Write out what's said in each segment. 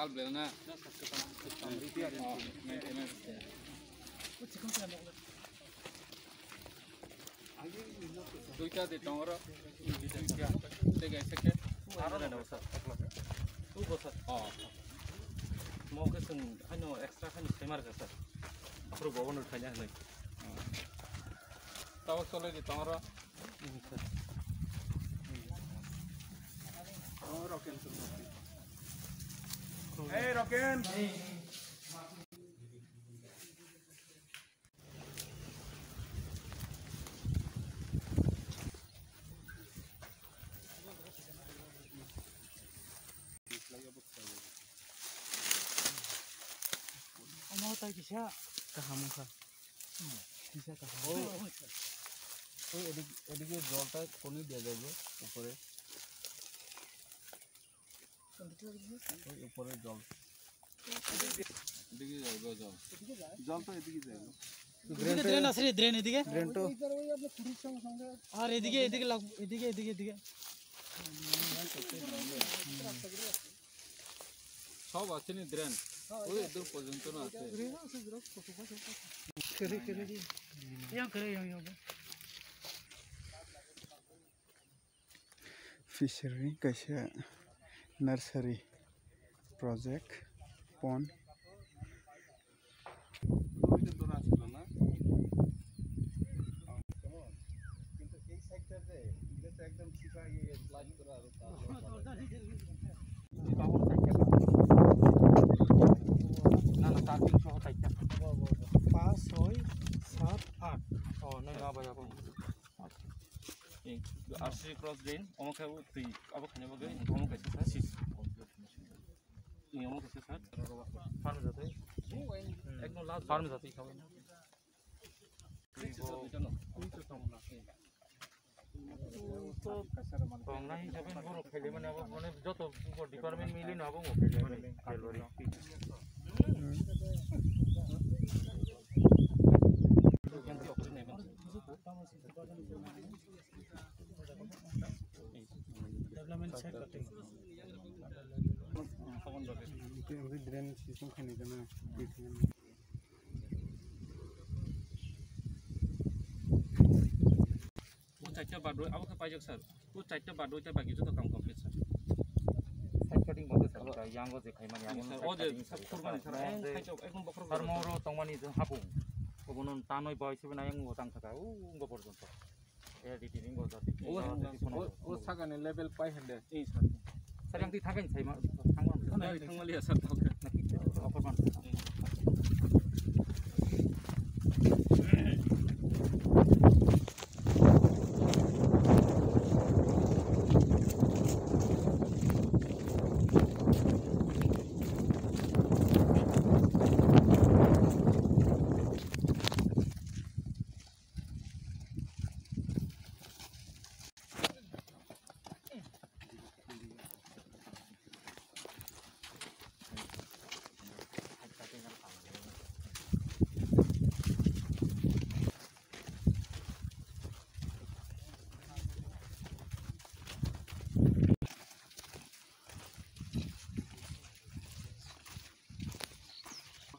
kal belna. Duita di tongro. Tiga sekte. Bwsa. Oh. Mau ke sen, hanya ekstra hanya semar ke sir. Aku bawa nur kaya nih. Tahu soalnya di tongro. Oh, roken tuh. Hey, roken. Mau tahu kisah Kamu sah. kisah kamu. Oh, এদিকে জলটা কোনি দিয়ে যাবে উপরে ওই উপরে জল এদিকে যাবে জল জল তো এদিকে যাবে ড্রেন আছে ড্রেন এদিকে ড্রেন তো আর এদিকে এদিকে লাগ এদিকে এদিকে এদিকে সব আছে নি ড্রেন ওই দূর পর্যন্ত না আছে করে yang করে yang Fishery kaisa nursery project pond দূর আসছিল না কিন্তু এই সাইডটাতে এটা একদম চিপা গিয়ে লাইন করে আর না না 4-3 সহ তাইটা 5 6 7 8 ও না না ভাই আপন এই আরসি ক্রস ড্রেন আমাকে তুই আবার খানে বগে আমাকে স্যার সিস এই আমাকে স্যার ফার্ম যাতে একদম লাস্ট ফার্ম যাতে খাওয়াই না Thangnai হিসাবে বড় ফেলে মানে আবার মানে যত ডিপার্টমেন্ট মিলি না হবে ও ফেলে মানে বেলবারি डेवलपमेंट सेट करते हैं itu drain sistem kan itu na वो चाइटा बाडो अब का पाइजक सर वो चाइटा बाडो ता बाकी जो काम कंप्लीट सर साइड कटिंग बंद सर यांगो जे खाइ माने यांगो ओ जे फुरमान सर खाइजो एकदम बखर फार्मरो तंगमानि जों हाबु गुबुन तानय बायसेबो नायं मोजां थाखा उंगो पर्यन्त एडिटिं इंगो जाति ও সাগানে লেভেল পাই হ্যান্ডে এই sir sir yang dithagen sai ma थांगमालिया सर थांगे अफरमान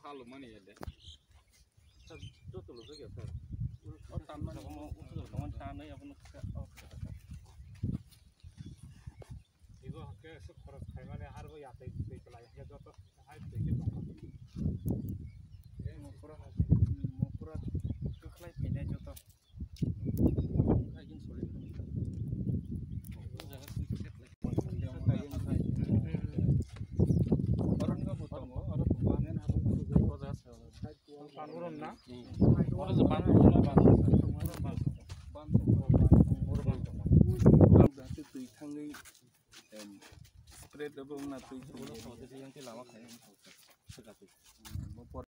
Halo mana ya deh? Sir जो तो लोग क्या सर और तान में हम उस लोग तान नहीं अपन 이거 학교 스포츠 대만에 하루 야대 있을까 이제 저도 할 수 있겠다 পুরা টুকলাই পিনে যত 하긴 소리 জায়গা সিক্রেট অরঙ্গ বুতঙ্গ আর বানেন হাবু প্রজা আছে পানগুরন না ওরা যে বান তুই থাঙ্গই স্প্রেড এবং না তুই yang ti lama kayak